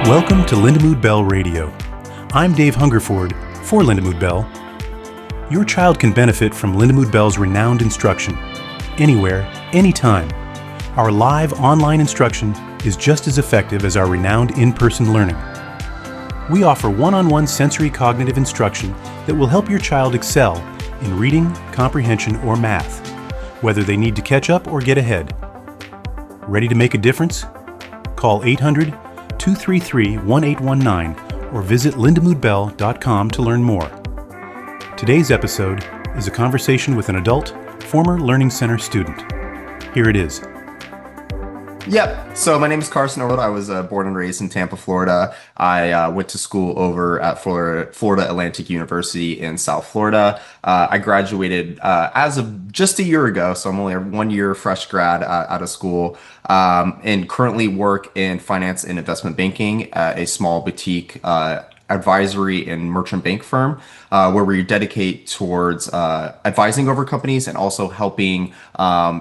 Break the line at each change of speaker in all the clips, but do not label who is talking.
Welcome to Lindamood-Bell Radio. I'm Dave Hungerford for Lindamood-Bell. Your child can benefit from Lindamood-Bell's renowned instruction, anywhere, anytime. Our live online instruction is just as effective as our renowned in-person learning. We offer one-on-one sensory cognitive instruction that will help your child excel in reading, comprehension, or math, whether they need to catch up or get ahead. Ready to make a difference? Call 800-233-1819 or visit lindamoodbell.com to learn more. Today's episode is a conversation with an adult, former Learning Center student. Here it is.
Yep. So my name is Carson. I was born and raised in Tampa, Florida. I went to school over at Florida Atlantic University in South Florida. I graduated as of just a year ago, so I'm only a 1 year fresh grad out of school, and currently work in finance and investment banking at a small boutique advisory and merchant bank firm, where we dedicate towards advising over companies and also helping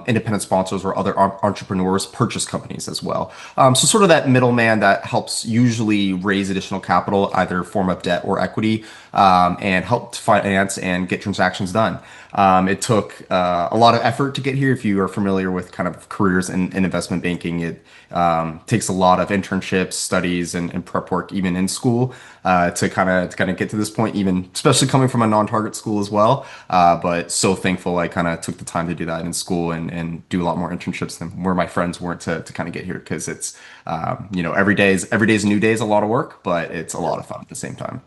independent sponsors or other entrepreneurs purchase companies as well. So sort of that middleman that helps usually raise additional capital, either form of debt or equity, and help to finance and get transactions done. It took a lot of effort to get here. If you are familiar with kind of careers in investment banking, it takes a lot of internships, studies, and prep work even in school to kind of get to this point, even especially coming from a non-target school as well. But so thankful I kind of took the time to do that in school and do a lot more internships than where my friends weren't to kind of get here, because it's every day is a new day, is a lot of work, but it's a lot of fun at the same time.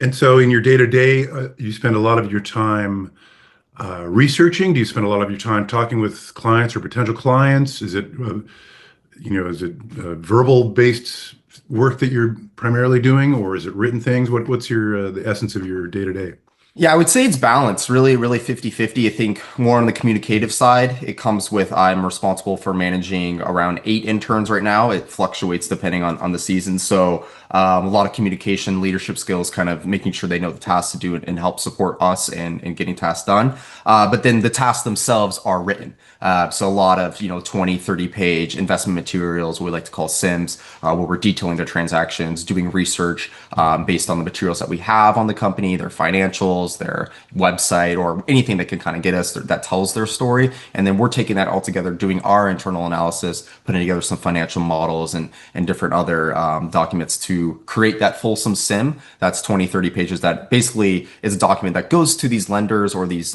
And so in your day-to-day, you spend a lot of your time researching? Do you spend a lot of your time talking with clients or potential clients? Is it, verbal-based work that you're primarily doing, or is it written things? What's your the essence of your day-to-day?
Yeah, I would say it's balanced, really, really 50-50. I think more on the communicative side, it comes with I'm responsible for managing around 8 interns right now. It fluctuates depending on the season. So a lot of communication, leadership skills, kind of making sure they know the tasks to do and help support us in getting tasks done. But then the tasks themselves are written. So a lot of, 20, 30 page investment materials, we like to call SIMs, where we're detailing their transactions, doing research based on the materials that we have on the company, their financials, their website, or anything that can kind of get us that tells their story. And then we're taking that all together, doing our internal analysis, putting together some financial models and different other documents to create that fulsome SIM. That's 20, 30 pages. That basically is a document that goes to these lenders or these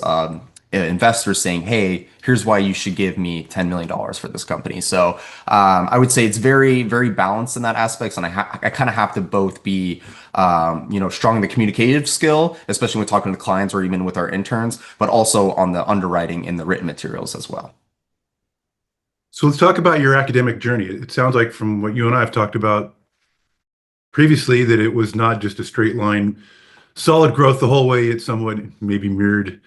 investors saying, hey, here's why you should give me $10 million for this company. So I would say it's very, very balanced in that aspect. And I kind of have to both be, strong in the communicative skill, especially when talking to clients or even with our interns, but also on the underwriting and the written materials as well.
So let's talk about your academic journey. It sounds like from what you and I have talked about previously that it was not just a straight line, solid growth the whole way. It somewhat maybe mirrored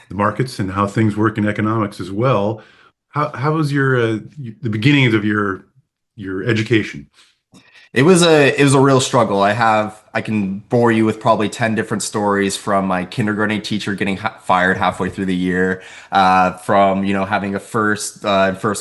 the markets and how things work in economics as well. How was the beginnings of your education?
It was a real struggle. I can bore you with probably 10 different stories, from my kindergarten teacher getting fired halfway through the year, from, having in first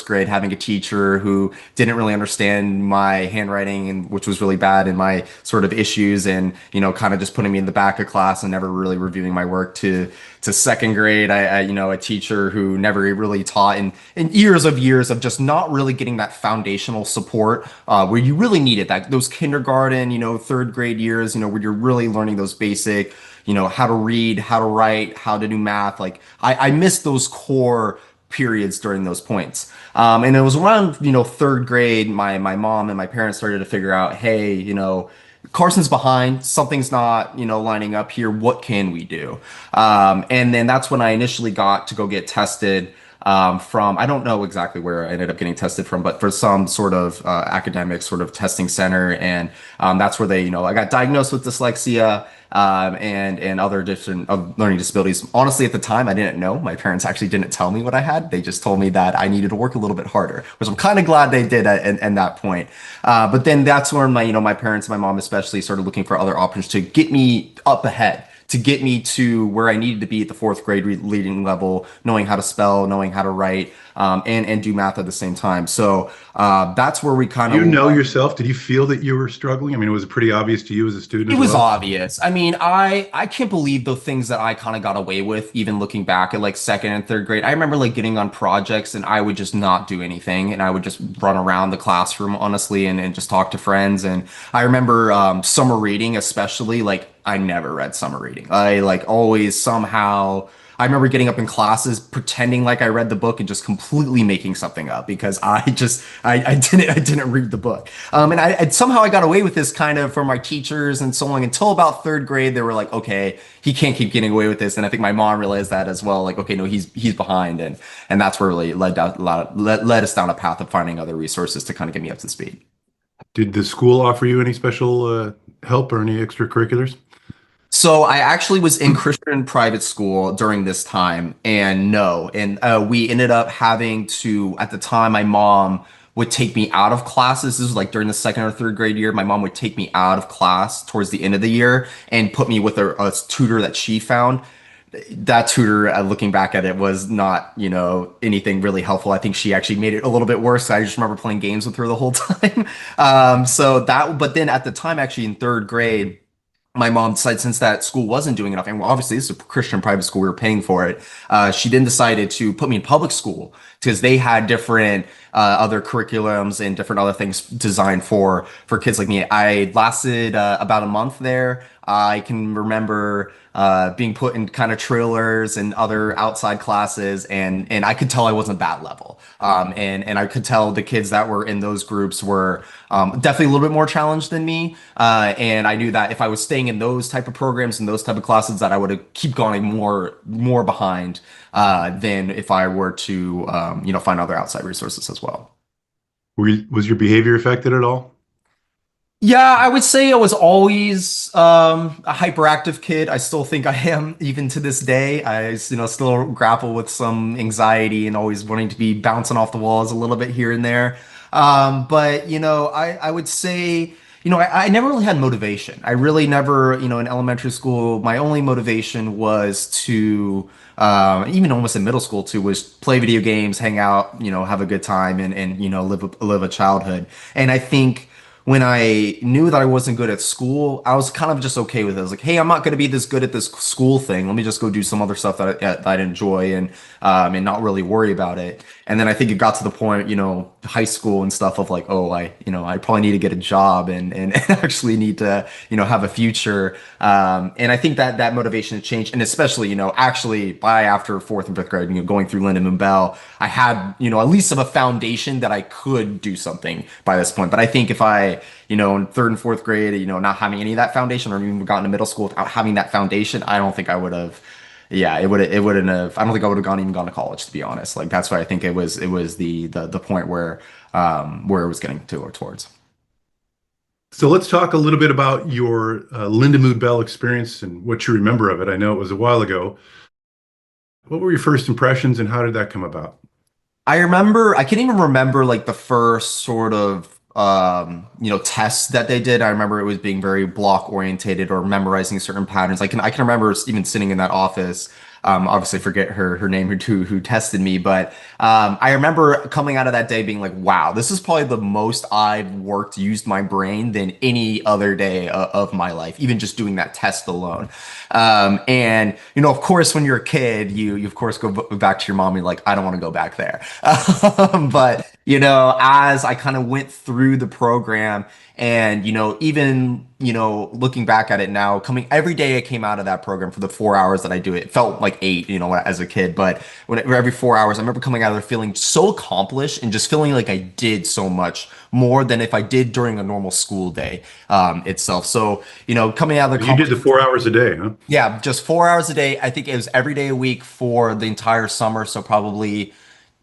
grade, having a teacher who didn't really understand my handwriting, and which was really bad, and my sort of issues, and, kind of just putting me in the back of class and never really reviewing my work, to second grade. A teacher who never really taught, and years of just not really getting that foundational support, where you really needed those kindergarten, third grade years, where you're really learning those basic, how to read, how to write, how to do math. Like I missed those core periods during those points. And it was around, third grade, my mom and my parents started to figure out, hey, Carson's behind, something's not, lining up here. What can we do? And then that's when I initially got to go get tested from, I don't know exactly where I ended up getting tested from, but for some sort of academic sort of testing center. And that's where I got diagnosed with dyslexia and other different learning disabilities. Honestly, at the time, I didn't know. My parents actually didn't tell me what I had. They just told me that I needed to work a little bit harder, which I'm kind of glad they did at that point. But then that's when my parents, my mom especially, started looking for other options to get me up ahead, to get me to where I needed to be at the fourth grade reading level, knowing how to spell, knowing how to write, and do math at the same time. So that's where we kind
You
of
know yourself, did you feel that you were struggling? I mean, was it pretty obvious to you as a student
it
as
was
well?
obvious. I mean, I can't believe the things that I kind of got away with, even looking back at like second and third grade. I remember like getting on projects and I would just not do anything and I would just run around the classroom, honestly, and just talk to friends. And I remember summer reading, especially, like I never read summer reading. I like always somehow. I remember getting up in classes pretending like I read the book and just completely making something up because I didn't read the book. And somehow I got away with this kind of from my teachers and so on until about third grade. They were like, okay, he can't keep getting away with this. And I think my mom realized that as well. Like, okay, no, he's behind, and that's where really led us down a path of finding other resources to kind of get me up to speed.
Did the school offer you any special help or any extracurriculars?
So I actually was in Christian private school during this time, and no, and we ended up having to, at the time, my mom would take me out of classes. This was like during the second or third grade year. My mom would take me out of class towards the end of the year and put me with a tutor that she found. That tutor, looking back at it, was not, anything really helpful. I think she actually made it a little bit worse. I just remember playing games with her the whole time. But then at the time, actually in third grade, my mom decided since that school wasn't doing enough, and well, obviously this is a Christian private school, we were paying for it. She then decided to put me in public school because they had different other curriculums and different other things designed for kids like me. I lasted about a month there. I can remember being put in kind of trailers and other outside classes, and I could tell I wasn't that level. And I could tell the kids that were in those groups were definitely a little bit more challenged than me. And I knew that if I was staying in those type of programs and those type of classes, that I would have keep going more behind than if I were to find other outside resources as well.
Was your behavior affected at all?
Yeah, I would say I was always a hyperactive kid. I still think I am, even to this day. I, still grapple with some anxiety and always wanting to be bouncing off the walls a little bit here and there. But I would say, I never really had motivation. I really never, in elementary school, my only motivation was to, even almost in middle school too, was play video games, hang out, have a good time, and live a childhood. And I think when I knew that I wasn't good at school, I was kind of just okay with it. I was like, hey, I'm not going to be this good at this school thing. Let me just go do some other stuff that I'd enjoy and not really worry about it. And then I think it got to the point, high school and stuff of like, oh, I probably need to get a job and actually need to, have a future. And I think that motivation has changed. And especially, actually by after fourth and fifth grade, going through Lindamood-Bell, I had, at least of a foundation that I could do something by this point. But I think if I, in third and fourth grade, not having any of that foundation or even gotten to middle school without having that foundation, I don't think I would have, yeah, it wouldn't have, I don't think I would have gone to college, to be honest. Like, that's why I think it was the point where it was getting towards.
So let's talk a little bit about your Lindamood-Bell experience and what you remember of it. I know it was a while ago. What were your first impressions and how did that come about?
I can't even remember like the first sort of tests that they did. I remember it was being very block orientated or memorizing certain patterns. I can remember even sitting in that office. Obviously forget her name who tested me, but I remember coming out of that day being like, wow, this is probably the most I've used my brain than any other day of my life, even just doing that test alone. And of course, when you're a kid, you of course go back to your mom and you're like, I don't want to go back there. But as I kind of went through the program and, even, looking back at it now, coming every day I came out of that program for the 4 hours that I do it, it felt like eight, as a kid. But every 4 hours, I remember coming out of there feeling so accomplished and just feeling like I did so much more than if I did during a normal school day itself. So, coming out of the
You did the 4 hours a day, huh?
yeah, just 4 hours a day. I think it was every day a week for the entire summer. So probably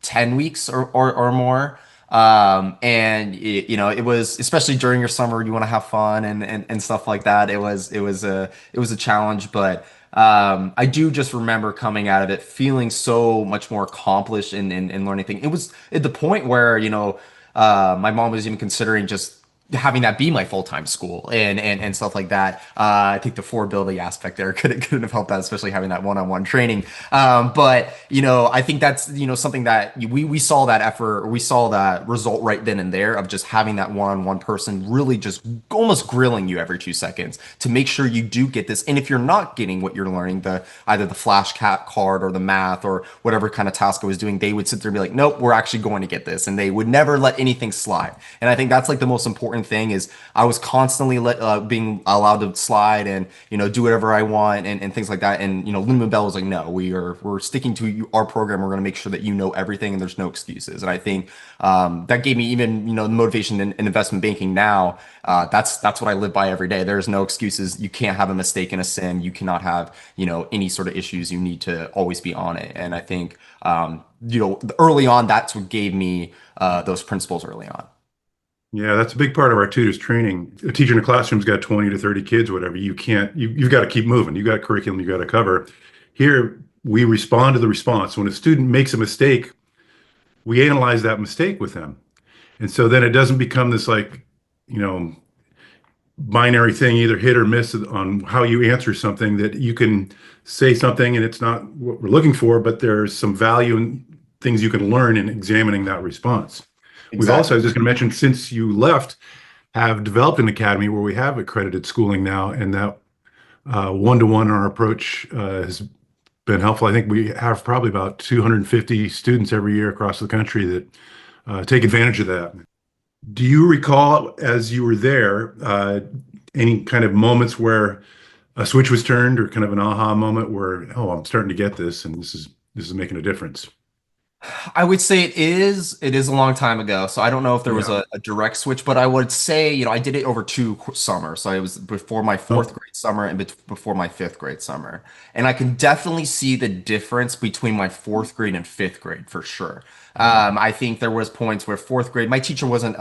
10 weeks or more. And it was, especially during your summer, you want to have fun and stuff like that. It was a challenge, but I do just remember coming out of it feeling so much more accomplished in learning things. It was at the point where, my mom was even considering just having that be my full-time school and stuff like that. I think the affordability aspect there couldn't have helped that, especially having that one-on-one training. But I think that's something that we saw that effort, or we saw that result right then and there of just having that one-on-one person really just almost grilling you every 2 seconds to make sure you do get this. And if you're not getting what you're learning, the either the card or the math or whatever kind of task I was doing, they would sit there and be like, nope, we're actually going to get this, and they would never let anything slide. And I think that's like the most important thing is I was constantly being allowed to slide and do whatever I want and things like that. And Lindamood-Bell was like, no, we're sticking to our program. We're going to make sure that you know everything and there's no excuses. And I think that gave me even the motivation in investment banking now. That's what I live by every day. There's no excuses. You can't have a mistake and a sin. You cannot have any sort of issues. You need to always be on it. And I think early on, that's what gave me those principles early on.
Yeah, that's a big part of our tutors training. A teacher in a classroom's got 20 to 30 kids, whatever. You can't, you've got to keep moving. You've got curriculum you got to cover. Here, we respond to the response. When a student makes a mistake, we analyze that mistake with them. And so then it doesn't become this like, you know, binary thing, either hit or miss on how you answer something, that you can say something and it's not what we're looking for, but there's some value in things you can learn in examining that response. We've also, I was just going to mention, since you left, have developed an academy where we have accredited schooling now, and that one-to-one our approach has been helpful. I think we have probably about 250 students every year across the country that take advantage of that. Do you recall, as you were there, any kind of moments where a switch was turned, or kind of an aha moment where, oh, I'm starting to get this, and this is making a difference?
I would say it is a long time ago, so I don't know if there was
Yeah.
a direct switch, but I would say, I did it over 2 summers. So it was before my fourth
Oh,
grade summer and before my fifth grade summer. And I can definitely see the difference between my fourth grade and fifth grade for sure. I think there was points where fourth grade, my teacher wasn't,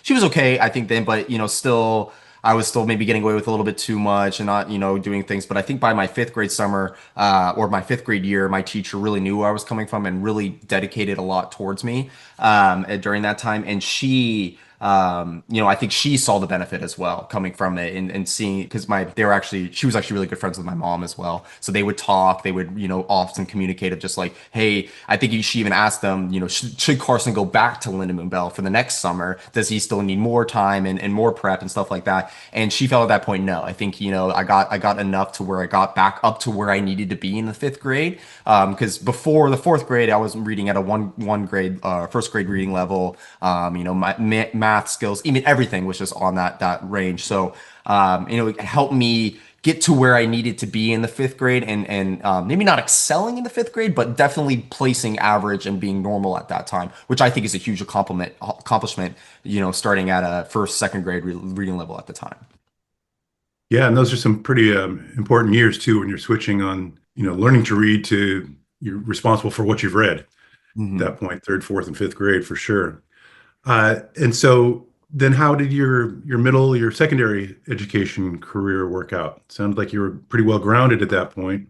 she was okay, I think then, but still, I was still maybe getting away with a little bit too much and not, doing things. But I think by my fifth grade summer, or my fifth grade year, my teacher really knew where I was coming from and really dedicated a lot towards me during that time. And she, I think she saw the benefit as well coming from it, and seeing, because she was actually really good friends with my mom as well. So they would talk, they would, often communicate of just like, hey, I think she even asked them, should Carson go back to Lindamood-Bell for the next summer? Does he still need more time and more prep and stuff like that? And she felt at that point, no. I think, I got enough to where I got back up to where I needed to be in the fifth grade. Because before the fourth grade, I was reading at a one grade, first grade reading level. My math skills, even everything was just on that range. So, it helped me get to where I needed to be in the fifth grade, and maybe not excelling in the fifth grade, but definitely placing average and being normal at that time, which I think is a huge accomplishment, starting at a first, second grade reading level at the time.
yeah, and those are some pretty important years too, when you're switching on, learning to read to you're responsible for what you've read. At
Mhm.
that point, third, fourth, and fifth grade for sure. And so then how did your secondary education career work out? Sounded like you were pretty well grounded at that point.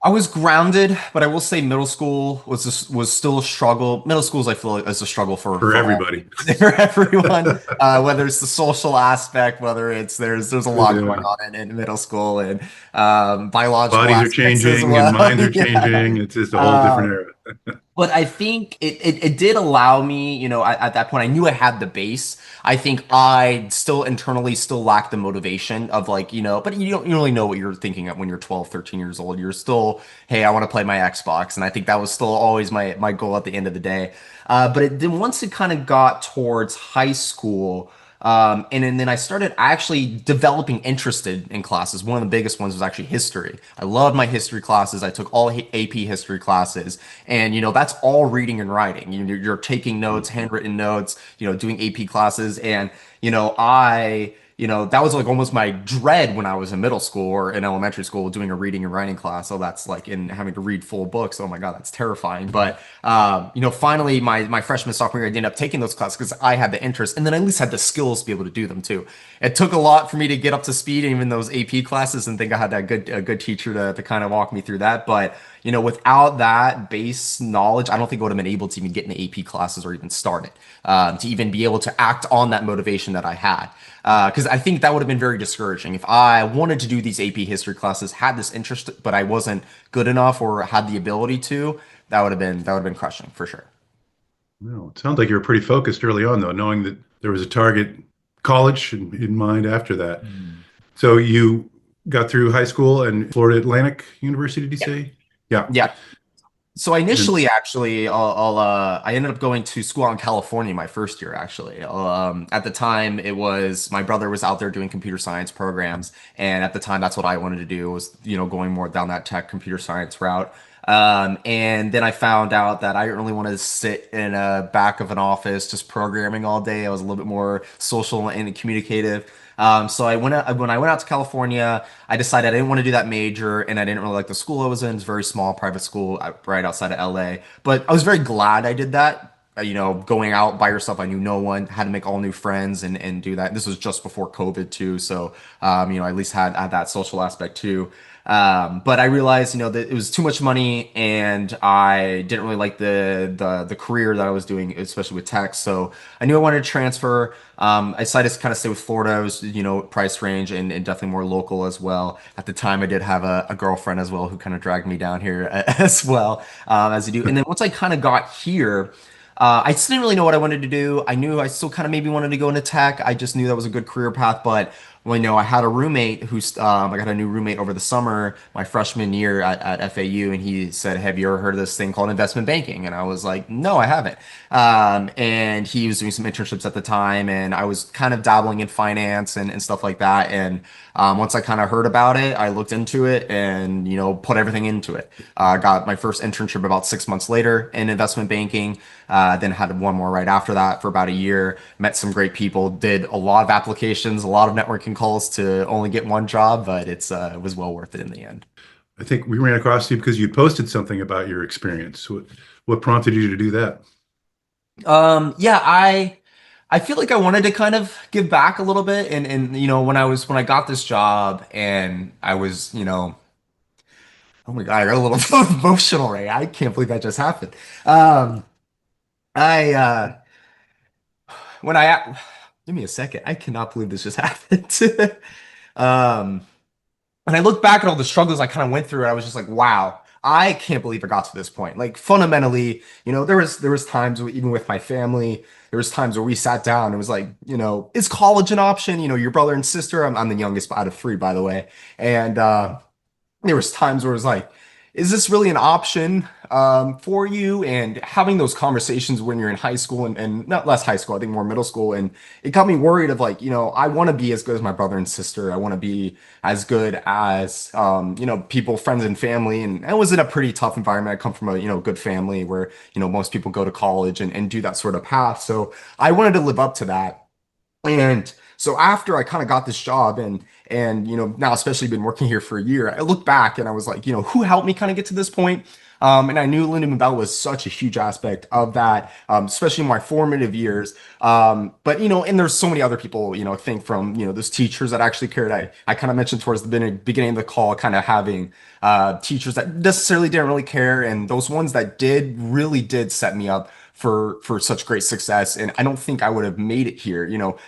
I was grounded, but I will say middle school was still a struggle. Middle schools, I feel like, is a struggle
For
for all
everybody.
for everyone. Whether it's the social aspect, whether it's there's a lot going
Yeah.
on in middle school, and biological
Bodies are
aspects as
changing and
well.
minds are
Yeah.
changing. It's just a whole different
Um,
era.
but I think it did allow me, at that point, I knew I had the base. I think I still internally still lack the motivation of like, but you don't really know what you're thinking of when you're 12, 13 years old. You're still, hey, I want to play my Xbox. And I think that was still always my goal at the end of the day. Then once it kind of got towards high school, and then I started actually developing interested in classes. One of the biggest ones was actually history. I loved my history classes. I took all AP history classes, and that's all reading and writing. You're taking notes, handwritten notes, doing AP classes, and I that was like almost my dread when I was in middle school or in elementary school doing a reading and writing class. So that's like in having to read full books. Oh my God, that's terrifying. But finally my freshman sophomore year, I ended up taking those classes because I had the interest and then I at least had the skills to be able to do them too. It took a lot for me to get up to speed, even those AP classes, and think I had that a good teacher to kind of walk me through that. But without that base knowledge, I don't think I would have been able to even get into AP classes or even start it, to even be able to act on that motivation that I had. Because I think that would have been very discouraging if I wanted to do these AP history classes, had this interest, but I wasn't good enough or had the ability to. That would have been crushing for sure.
No, it sounds like you were pretty focused early on, though, knowing that there was a target college in mind after that. So you got through high school and Florida Atlantic University, did you
Yeah.
say? Yeah.
Yeah. So I
And
initially, actually, I ended up going to school out in California my first year, actually. At the time, it was my brother was out there doing computer science programs, and at the time, that's what I wanted to do was, going more down that tech computer science route. And then I found out that I didn't really want to sit in a back of an office just programming all day. I was a little bit more social and communicative. So when I went out to California, I decided I didn't want to do that major, and I didn't really like the school I was in. It's a very small private school right outside of LA. But I was very glad I did that. Going out by yourself, I knew no one, had to make all new friends and do that. This was just before COVID too, so I at least had that social aspect too. But I realized, that it was too much money, and I didn't really like the career that I was doing, especially with tech. So I knew I wanted to transfer. I decided to kind of stay with Florida. I was, price range and definitely more local as well. At the time, I did have a girlfriend as well who kind of dragged me down here as well, as you do. And then once I kind of got here, I still didn't really know what I wanted to do. I knew I still kind of maybe wanted to go into tech. I just knew that was a good career path. But well, I had a roommate I got a new roommate over the summer, my freshman year at FAU, and he said, "Have you ever heard of this thing called investment banking?" And I was like, "No, I haven't." And he was doing some internships at the time, and I was kind of dabbling in finance and stuff like that. And once I kind of heard about it, I looked into it and, put everything into it. Got my first internship about 6 months later in investment banking. Then had one more right after that for about a year. Met some great people. Did a lot of applications, a lot of networking calls to only get one job, but it was well worth it in the end.
I think we ran across you because you posted something about your experience. What prompted you to do that?
Yeah, I feel like I wanted to kind of give back a little bit, and when I got this job and I was, oh my God, I got a little emotional right. I can't believe that just happened. Um, I when I give me a second. I cannot believe this just happened. Um, and I look back at all the struggles I kind of went through, and I was just like, wow, I can't believe I got to this point. Like fundamentally, there was times even with my family, there was times where we sat down and it was like, is college an option? Your brother and sister. I'm the youngest out of three, by the way, and there was times where it was like, is this really an option for you? And having those conversations when you're in high school and not less high school, I think more middle school. And it got me worried of like, I want to be as good as my brother and sister. I want to be as good as, people, friends and family. And I was in a pretty tough environment. I come from a, good family where, most people go to college and do that sort of path. So I wanted to live up to that. And so after I kind of got this job and now especially been working here for a year, I look back and I was like, who helped me kind of get to this point? And I knew Lindamood-Bell was such a huge aspect of that, especially in my formative years. But and there's so many other people, I think from those teachers that actually cared. I kind of mentioned towards the beginning of the call, kind of having teachers that necessarily didn't really care, and those ones that did really did set me up for such great success. And I don't think I would have made it here.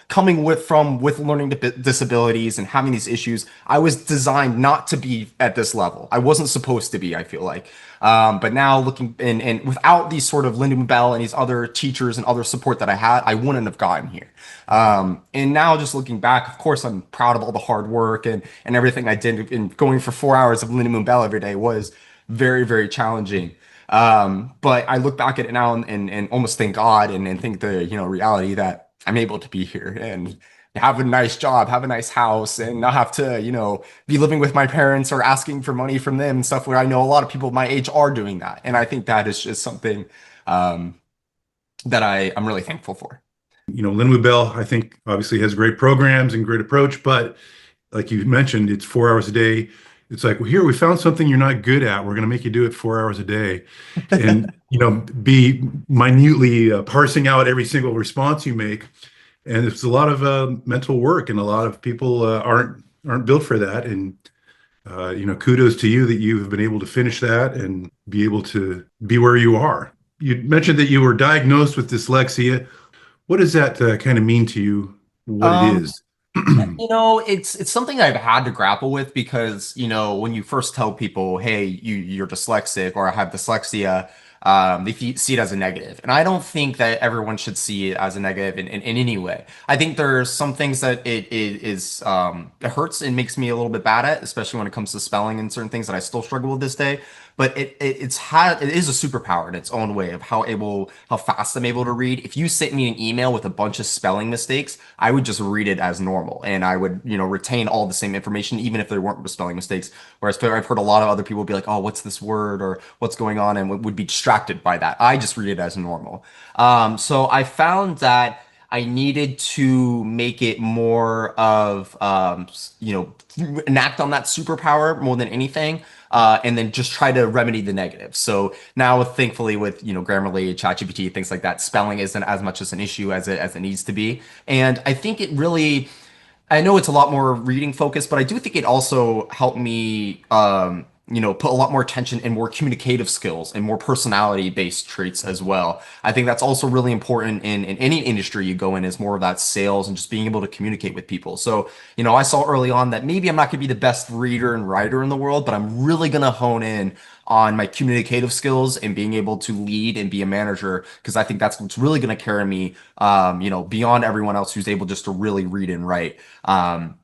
Coming with learning disabilities and having these issues, I was designed not to be at this level. I wasn't supposed to be, I feel like. But now looking and without these sort of Lindamood-Bell and these other teachers and other support that I had, I wouldn't have gotten here. And now just looking back, of course, I'm proud of all the hard work and everything I did. And going for 4 hours of Lindamood-Bell every day was very, very challenging. But I look back at it now and almost thank God and think the, reality that I'm able to be here and have a nice job, have a nice house, and not have to, be living with my parents or asking for money from them and stuff where I know a lot of people my age are doing that. And I think that is just something, that I'm really thankful for.
Lindamood-Bell, I think, obviously has great programs and great approach, but like you mentioned, it's 4 hours a day. It's like, well, here, we found something you're not good at. We're going to make you do it 4 hours a day, and be minutely parsing out every single response you make. And it's a lot of mental work, and a lot of people aren't built for that. And kudos to you that you have been able to finish that and be able to be where you are. You mentioned that you were diagnosed with dyslexia. What does that kind of mean to you? What it
Um,
is?
it's something I've had to grapple with because, when you first tell people, hey, you're dyslexic or I have dyslexia, they see it as a negative. And I don't think that everyone should see it as a negative in any way. I think there's some things that it hurts and makes me a little bit bad at, especially when it comes to spelling and certain things that I still struggle with this day. But it is a superpower in its own way of how fast I'm able to read. If you sent me an email with a bunch of spelling mistakes, I would just read it as normal and I would, retain all the same information, even if there weren't spelling mistakes. Whereas I've heard a lot of other people be like, oh, what's this word or what's going on, and would be distracted by that. I just read it as normal. So I found that I needed to make it more of, enact on that superpower more than anything. And then just try to remedy the negative. So now, thankfully, with Grammarly, ChatGPT, things like that, spelling isn't as much as an issue as it needs to be. And I think it really, I know it's a lot more reading focused, but I do think it also helped me, put a lot more attention and more communicative skills and more personality based traits as well. I think that's also really important in any industry you go in, is more of that sales and just being able to communicate with people. So, I saw early on that maybe I'm not going to be the best reader and writer in the world, but I'm really going to hone in on my communicative skills and being able to lead and be a manager, because I think that's what's really going to carry me, beyond everyone else who's able just to really read and write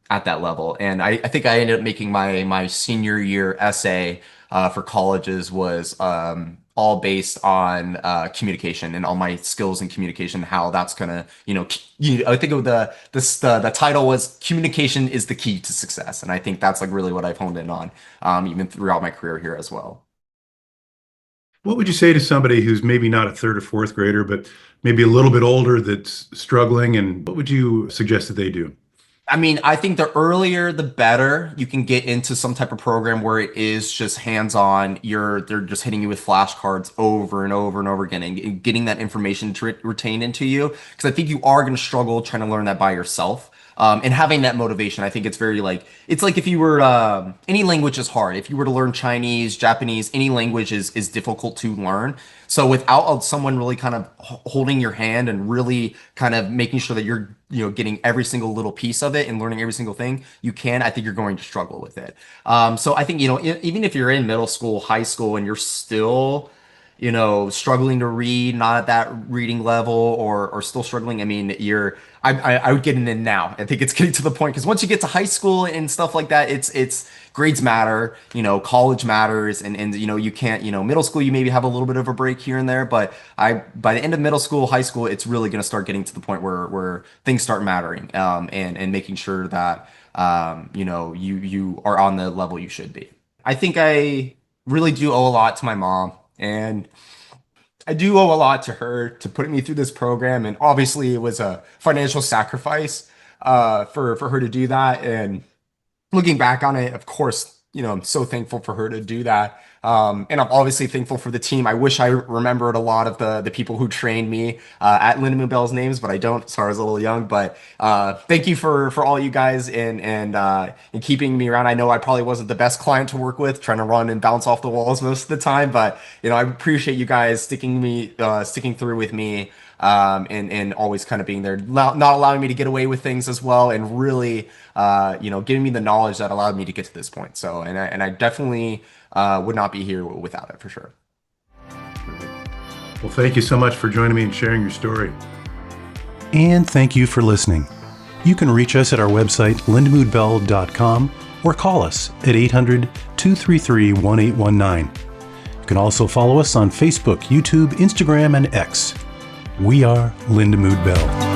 at that level. And I think I ended up making my senior year essay for colleges was all based on communication and all my skills in communication, how that's gonna, I think of the title was "Communication is the Key to Success," and I think that's like really what I've honed in on, even throughout my career here as well.
What would you say to somebody who's maybe not a third or fourth grader, but maybe a little bit older that's struggling? And what would you suggest that they do?
I mean, I think the earlier the better you can get into some type of program where it is just hands-on. They're just hitting you with flashcards over and over and over again and getting that information to retain into you. Because I think you are going to struggle trying to learn that by yourself. And having that motivation, I think it's very it's like if you were, any language is hard. If you were to learn Chinese, Japanese, any language is difficult to learn. So without someone really kind of holding your hand and really kind of making sure that you're, getting every single little piece of it and learning every single thing I think you're going to struggle with it. So I think, even if you're in middle school, high school, and you're still, struggling to read, not at that reading level, or still struggling. I mean, I would get in now. I think it's getting to the point, because once you get to high school and stuff like that, it's grades matter, college matters, and you can't, middle school, you maybe have a little bit of a break here and there, but by the end of middle school, high school, it's really going to start getting to the point where things start mattering, and making sure that, you are on the level you should be. I think I really do owe a lot to my mom. And I do owe a lot to her to putting me through this program. And obviously, it was a financial sacrifice for her to do that. And looking back on it, of course, I'm so thankful for her to do that. And I'm obviously thankful for the team. I wish I remembered a lot of the people who trained me at Lindamood-Bell's names, but I don't. Sorry, I was a little young. But thank you for all you guys and keeping me around. I know I probably wasn't the best client to work with, trying to run and bounce off the walls most of the time. But I appreciate you guys sticking through with me. And always kind of being there, not allowing me to get away with things as well, and really, giving me the knowledge that allowed me to get to this point. So, and I definitely would not be here without it, for sure.
Well, thank you so much for joining me and sharing your story.
And thank you for listening. You can reach us at our website, lindamoodbell.com, or call us at 800-233-1819. You can also follow us on Facebook, YouTube, Instagram, and X. We are Lindamood-Bell.